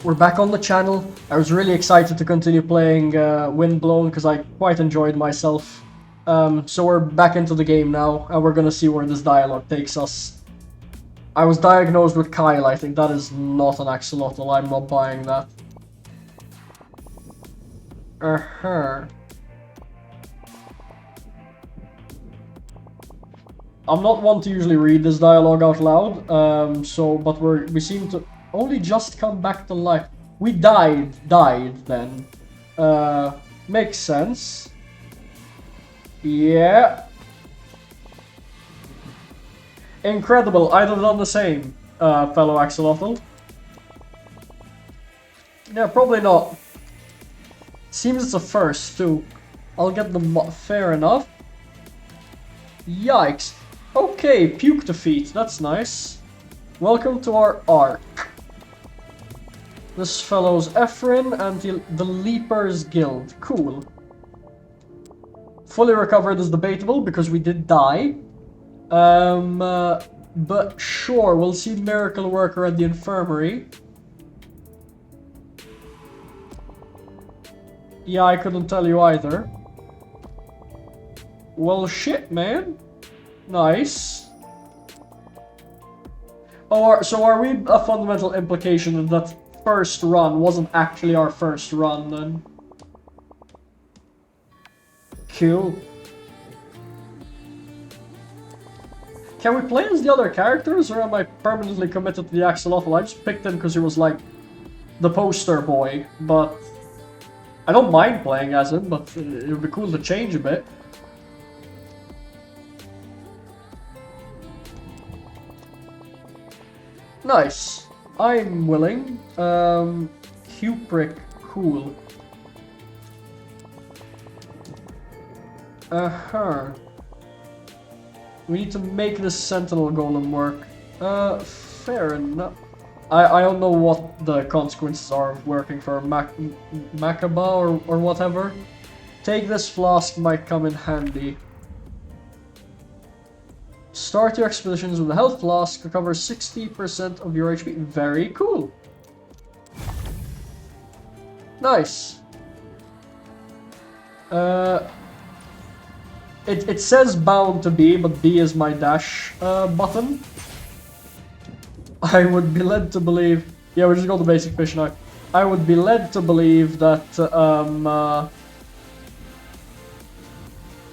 we're back on the channel. I was really excited to continue playing Windblown because I quite enjoyed myself. So we're back into the game now, and we're gonna see where this dialogue takes us. I was diagnosed with Kyle. I think that is not an axolotl. I'm not buying that. I'm not one to usually read this dialogue out loud, but we seem to only just come back to life. We died then. Makes sense. Yeah. Incredible, I'd have done the same, fellow axolotl. Yeah, probably not. Seems it's a first, too. I'll get the fair enough. Yikes. Okay, puke defeat, that's nice. Welcome to our arc. This fellow's Ephrin and the Leapers Guild. Cool. Fully recovered is debatable because we did die. But sure, we'll see Miracle Worker at the infirmary. Yeah, I couldn't tell you either. Well, shit, man. Nice. Oh, so are we a fundamental implication of that first run wasn't actually our first run then? Cool. Can we play as the other characters, or am I permanently committed to the axolotl? I just picked him because he was like the poster boy, but I don't mind playing as him, but it would be cool to change a bit. Nice. I'm willing. Huprick, cool. We need to make this sentinel golem work. Fair enough. I don't know what the consequences are of working for Makaba or whatever. Take this flask, might come in handy. Start your expeditions with a health flask, recover 60% of your HP. Very cool. Nice. It says bound to B, but B is my dash button. I would be led to believe... Yeah, we just got the basic fish now. I would be led to believe that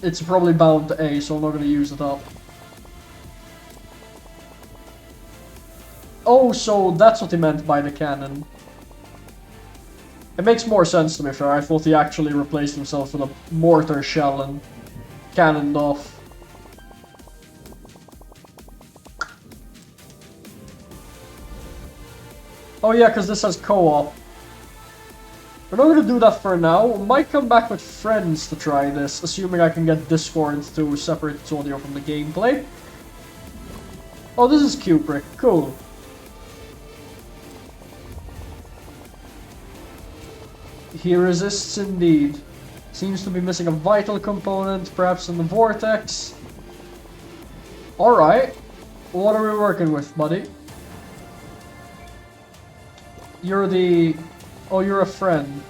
it's probably bound to A, so I'm not going to use it up. Oh, so that's what he meant by the cannon. It makes more sense to be fair. I thought he actually replaced himself with a mortar shell and cannoned off. Oh yeah, because this has co-op. We're not going to do that for now. We might come back with friends to try this, assuming I can get Discord to separate its audio from the gameplay. Oh, this is Kubrick. Cool. He resists indeed. Seems to be missing a vital component, perhaps in the vortex. Alright. What are we working with, buddy? You're the... Oh, you're a friend.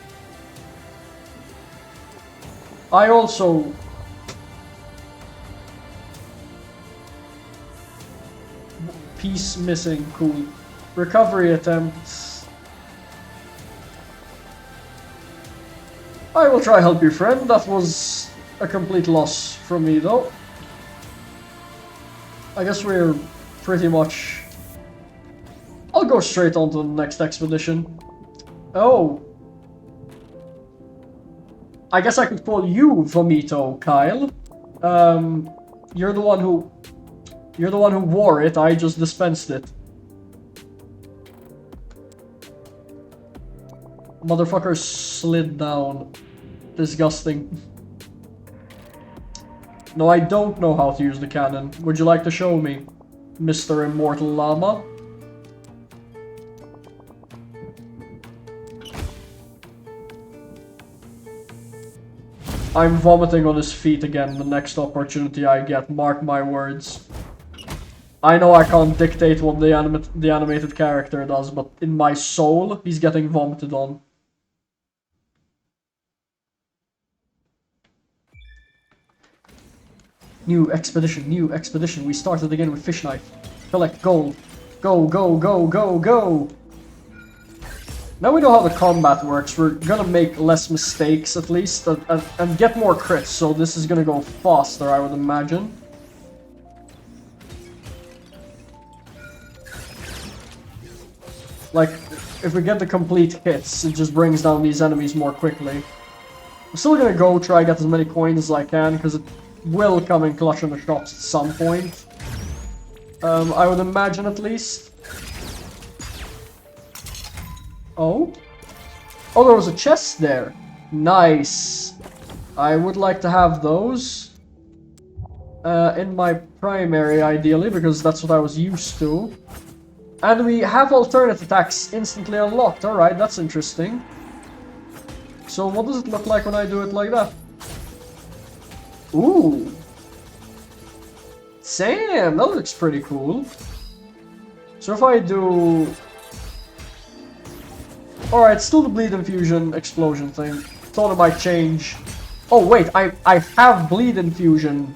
I also... Piece missing, cool. Recovery attempts. I will try help you, friend. That was a complete loss from me, though. I guess we're pretty much... I'll go straight on to the next expedition. Oh. I guess I could call you Vomito, Kyle. You're the one who wore it. I just dispensed it. Motherfucker slid down. Disgusting. No, I don't know how to use the cannon. Would you like to show me, Mr. Immortal Llama? I'm vomiting on his feet again the next opportunity I get, mark my words. I know I can't dictate what the animated character does, but in my soul, he's getting vomited on. New expedition. We started again with fish knife. Collect gold. Go, go, go, go, go! Now we know how the combat works, we're gonna make less mistakes at least, and get more crits, so this is gonna go faster, I would imagine. Like, if we get the complete hits, it just brings down these enemies more quickly. I'm still gonna go try get as many coins as I can, because it will come in clutch in the shops at some point. I would imagine at least. Oh? Oh, there was a chest there. Nice. I would like to have those. In my primary, ideally, because that's what I was used to. And we have alternate attacks instantly unlocked. Alright, that's interesting. So what does it look like when I do it like that? Ooh. Sam, that looks pretty cool. So if I do... Alright, still the bleed infusion explosion thing. Thought it might change. Oh wait, I have bleed infusion.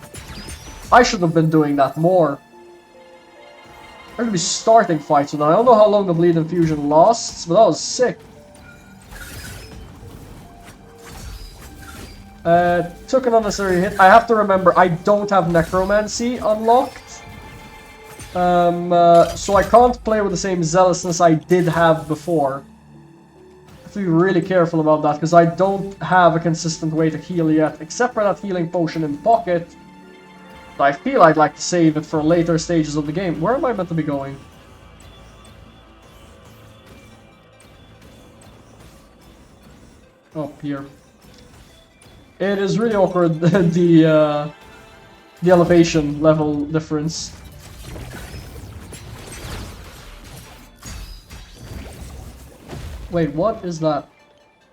I should have been doing that more. I'm gonna be starting fights with that. I don't know how long the bleed infusion lasts, but that was sick. Took an unnecessary hit. I have to remember, I don't have necromancy unlocked. So I can't play with the same zealousness I did have before. To be really careful about that, because I don't have a consistent way to heal yet, except for that healing potion in pocket. I feel I'd like to save it for later stages of the game. Where am I meant to be going? Oh, here. It is really awkward, the elevation level difference. Wait, what is that?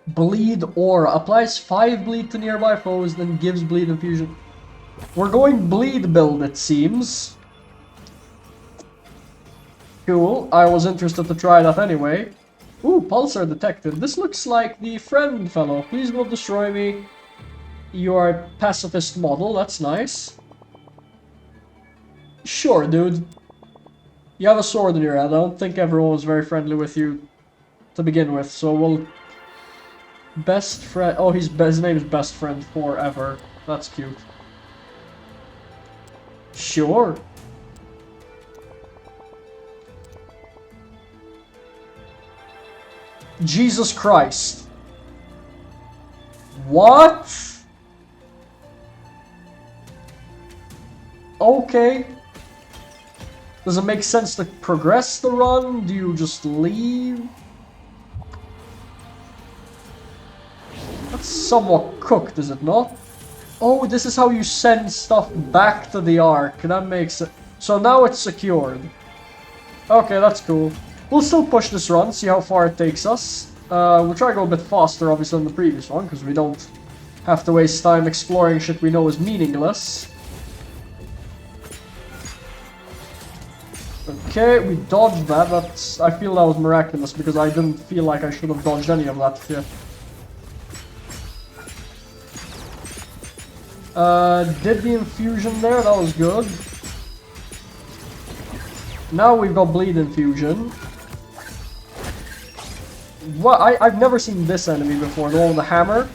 Bleed Aura. Applies 5 bleed to nearby foes, then gives bleed infusion. We're going bleed build, it seems. Cool. I was interested to try that anyway. Ooh, pulsar detected. This looks like the friend fellow. Please don't destroy me. You are a pacifist model. That's nice. Sure, dude. You have a sword in your head. I don't think everyone was very friendly with you to begin with, so we'll... Best friend... Oh, his name is Best Friend Forever. That's cute. Sure. Jesus Christ. What? Okay. Does it make sense to progress the run? Do you just leave? That's somewhat cooked, is it not? Oh, this is how you send stuff back to the Ark. That makes it... So now it's secured. Okay, that's cool. We'll still push this run, see how far it takes us. We'll try to go a bit faster, obviously, than the previous one, because we don't have to waste time exploring shit we know is meaningless. Okay, we dodged that. That's... I feel that was miraculous, because I didn't feel like I should have dodged any of that shit. Did the infusion there, that was good. Now we've got bleed infusion. What? I've never seen this enemy before, the one with the hammer.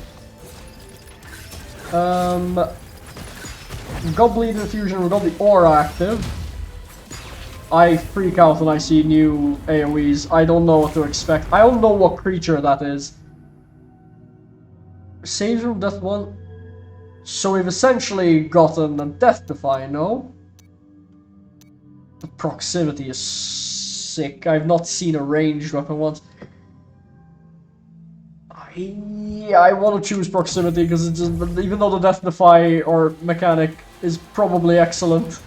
We've got bleed infusion, we've got the aura active. I freak out when I see new AoEs. I don't know what to expect. I don't know what creature that is. Saves from Death 1. So we've essentially gotten a Death Defy, no? The proximity is sick. I've not seen a ranged weapon once. Yeah, I want to choose proximity because it's just, even though the Death Defy or mechanic is probably excellent.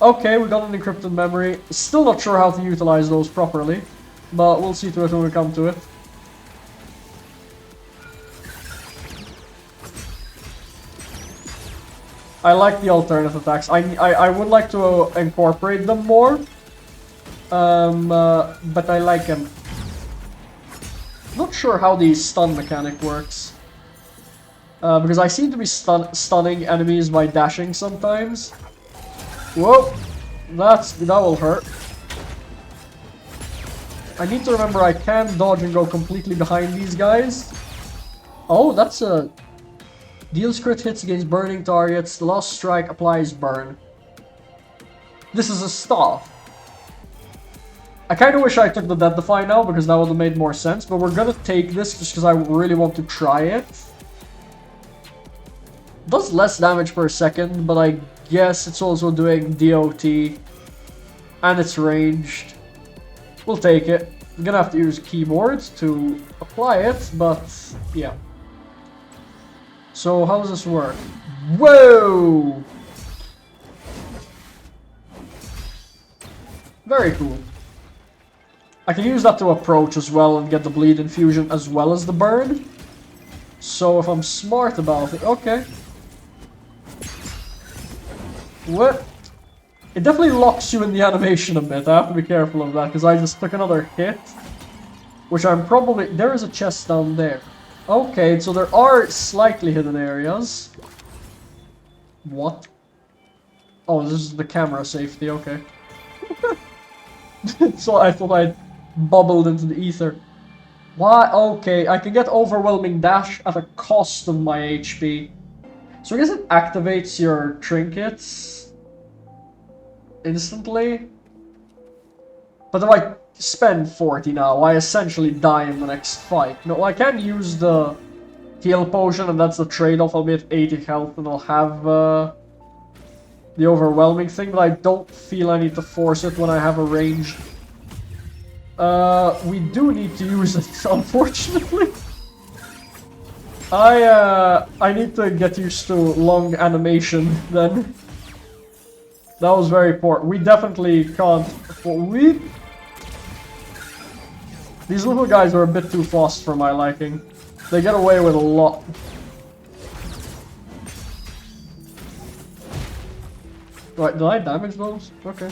Okay, we got an encrypted memory. Still not sure how to utilize those properly, but we'll see to it when we come to it. I like the alternate attacks. I would like to incorporate them more. But I like them. Not sure how the stun mechanic works. Because I seem to be stunning enemies by dashing sometimes. Whoa! That will hurt. I need to remember I can dodge and go completely behind these guys. Oh, that's a... Deals crit hits against burning targets. The last strike applies burn. This is a staff. I kind of wish I took the Deathify now, because that would have made more sense, but we're gonna take this just because I really want to try it. Does less damage per second, but I guess it's also doing DOT, and it's ranged. We'll take it. I'm gonna have to use keyboard to apply it, but yeah. So how does this work? Whoa! Very cool. I can use that to approach as well and get the bleed infusion as well as the burn. So if I'm smart about it, okay. What? It definitely locks you in the animation a bit. I have to be careful of that because I just took another hit. Which I'm probably... There is a chest down there. Okay, so there are slightly hidden areas. What? Oh, this is the camera safety, okay. So I thought I'd bubbled into the ether. Why? Okay, I can get overwhelming dash at a cost of my HP. So I guess it activates your trinkets instantly. But if I spend 40 now, I essentially die in the next fight. No, I can use the heal potion, and that's the trade-off. I'll be at 80 health and I'll have the overwhelming thing, but I don't feel I need to force it when I have a ranged. We do need to use it, unfortunately. I need to get used to long animation then. That was very poor. We definitely can't afford. These little guys are a bit too fast for my liking. They get away with a lot. Right, did I damage those? Okay.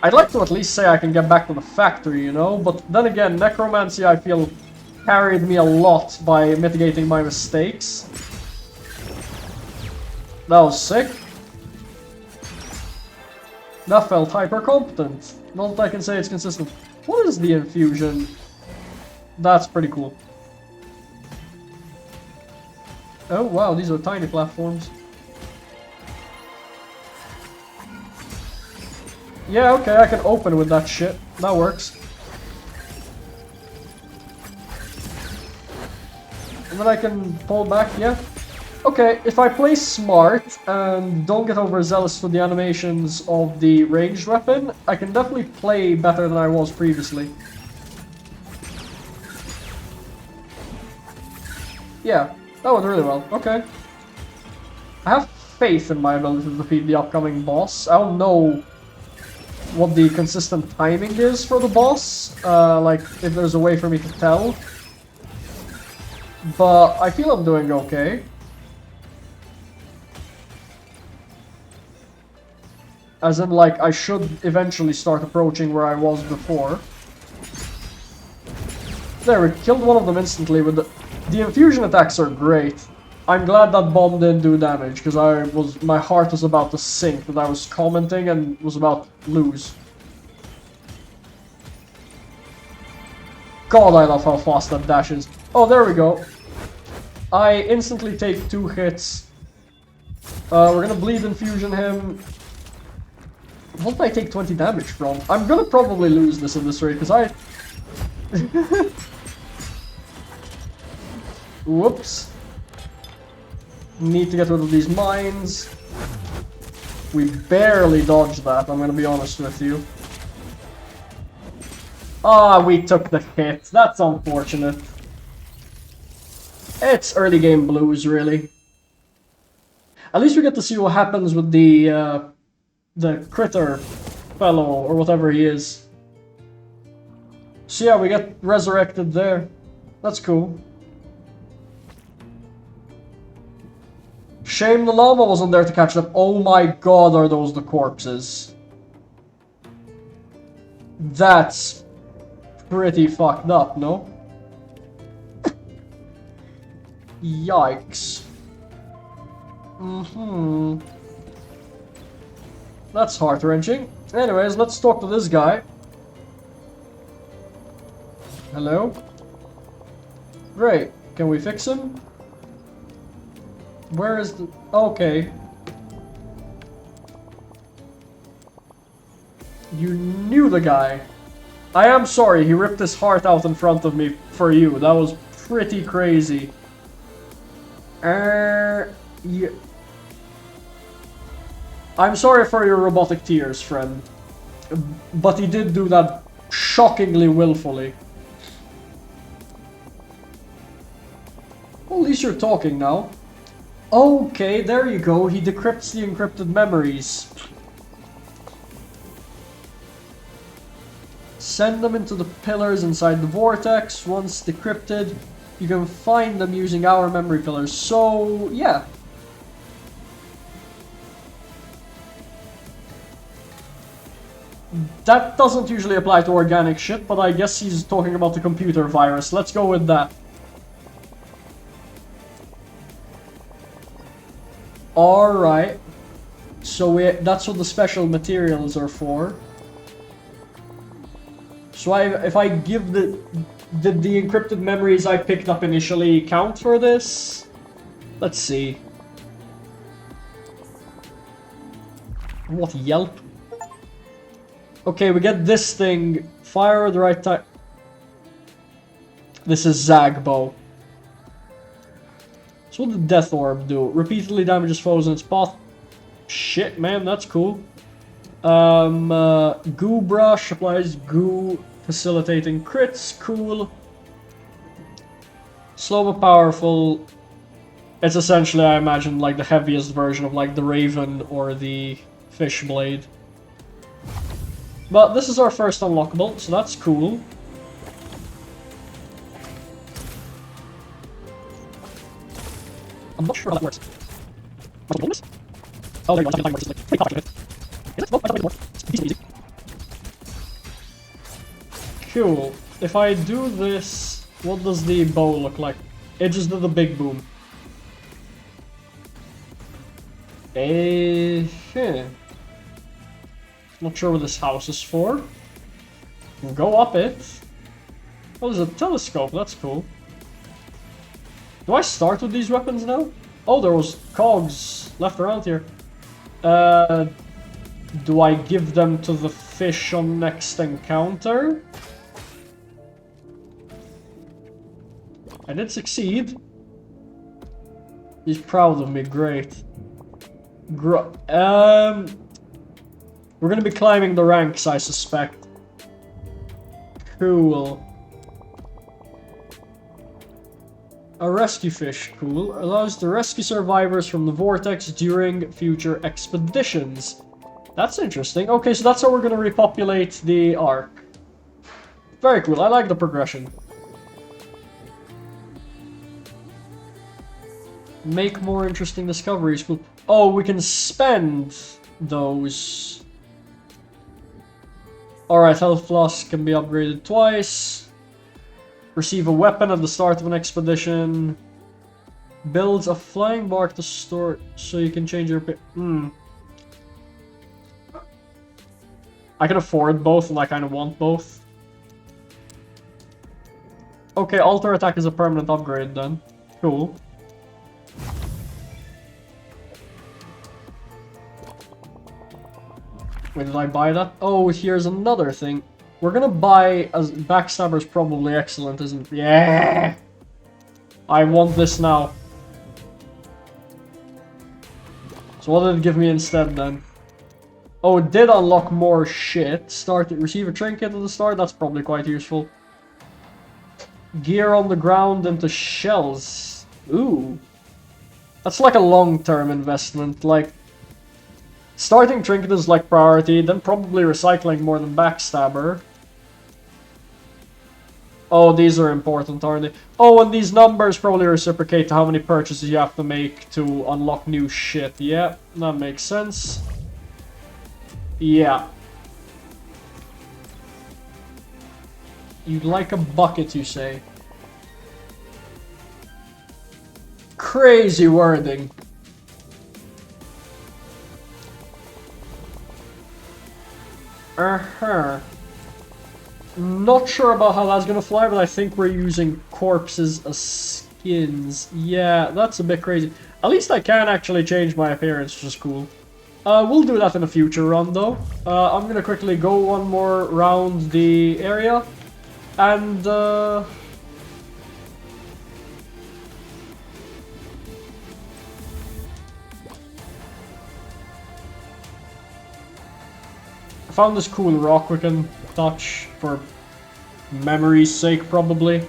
I'd like to at least say I can get back to the factory, you know? But then again, Necromancy, I feel, carried me a lot by mitigating my mistakes. That was sick. That felt hyper-competent. Not that I can say it's consistent. What is the infusion? That's pretty cool. Oh wow, these are tiny platforms. Yeah, okay, I can open with that shit. That works. And then I can pull back, yeah. Okay, if I play smart and don't get overzealous for the animations of the ranged weapon, I can definitely play better than I was previously. Yeah, that went really well. Okay. I have faith in my ability to defeat the upcoming boss. I don't know what the consistent timing is for the boss, like if there's a way for me to tell. But I feel I'm doing okay. As in, like, I should eventually start approaching where I was before. There, we killed one of them instantly with the... The infusion attacks are great. I'm glad that bomb didn't do damage, because my heart was about to sink that I was commenting and was about to lose. God, I love how fast that dash is. Oh, there we go. I instantly take 2 hits. We're gonna bleed infusion him. What did I take 20 damage from? I'm gonna probably lose this in this raid, because I... Whoops. Need to get rid of these mines. We barely dodged that, I'm gonna be honest with you. Ah, we took the hit. That's unfortunate. It's early game blues, really. At least we get to see what happens with the critter fellow, or whatever he is. So yeah, we get resurrected there. That's cool. Shame the llama wasn't there to catch them. Oh my god, are those the corpses? That's pretty fucked up, no? Yikes. That's heart-wrenching. Anyways, let's talk to this guy. Hello? Great. Can we fix him? Where is the... Okay. You knew the guy. I am sorry, he ripped his heart out in front of me for you. That was pretty crazy. Yeah. I'm sorry for your robotic tears, friend. But he did do that shockingly willfully. Well, at least you're talking now. Okay, there you go. He decrypts the encrypted memories. Send them into the pillars inside the vortex. Once decrypted, you can find them using our memory pillars. So, yeah. That doesn't usually apply to organic shit, but I guess he's talking about the computer virus. Let's go with that. Alright. So that's what the special materials are for. So if I give the encrypted memories I picked up initially count for this? Let's see. What, Yelp? Okay, we get this thing. Fire at the right time. This is Zagbo. So what did Death Orb do? Repeatedly damages foes in its path. Shit, man, that's cool. Goo Brush applies goo, facilitating crits. Cool. Slow but powerful. It's essentially, I imagine, like the heaviest version of like the Raven or the Fish Blade. But this is our first unlockable, so that's cool. I'm not sure how that works. Oh, there you go. Is it? Nope, I don't it's easy. Cool. If I do this, what does the bow look like? It just did the big boom. Not sure what this house is for. We'll go up it. Oh, there's a telescope. That's cool. Do I start with these weapons now? Oh, there was cogs left around here. Do I give them to the fish on next encounter? I did succeed. He's proud of me. Great. We're gonna be climbing the ranks, I suspect. Cool. A rescue fish, cool. Allows to rescue survivors from the vortex during future expeditions. That's interesting. Okay, so that's how we're gonna repopulate the Ark. Very cool, I like the progression. Make more interesting discoveries, cool. Oh, we can spend those. Alright, health plus can be upgraded twice. Receive a weapon at the start of an expedition. Builds a flying bark to store so you can change your I can afford both and I kind of want both. Okay, alter attack is a permanent upgrade then. Cool. Wait, did I buy that? Oh, here's another thing. We're gonna buy as Backstabber's probably excellent, isn't it? Yeah! I want this now. So what did it give me instead then? Oh, it did unlock more shit. Receive a trinket at the start, that's probably quite useful. Gear on the ground into shells. Ooh. That's like a long-term investment, like... Starting trinket is like priority, then probably recycling more than Backstabber. Oh, these are important, aren't they? Oh, and these numbers probably reciprocate to how many purchases you have to make to unlock new shit. Yeah, that makes sense. Yeah. You'd like a bucket, you say? Crazy wording. Uh-huh. Not sure about how that's gonna fly, but I think we're using corpses as skins. Yeah, that's a bit crazy. At least I can actually change my appearance, which is cool. We'll do that in a future run, though. I'm gonna quickly go one more round the area. And, I found this cool rock we can touch for memory's sake, probably.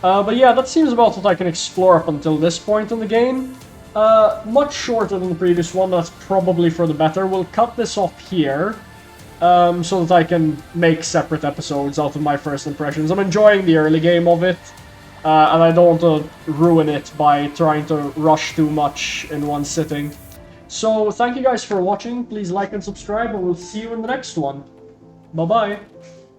But yeah, that seems about what I can explore up until this point in the game. Much shorter than the previous one, that's probably for the better. We'll cut this off here, so that I can make separate episodes out of my first impressions. I'm enjoying the early game of it, and I don't want to ruin it by trying to rush too much in one sitting. So, thank you guys for watching, please like and subscribe, and we'll see you in the next one. Bye-bye.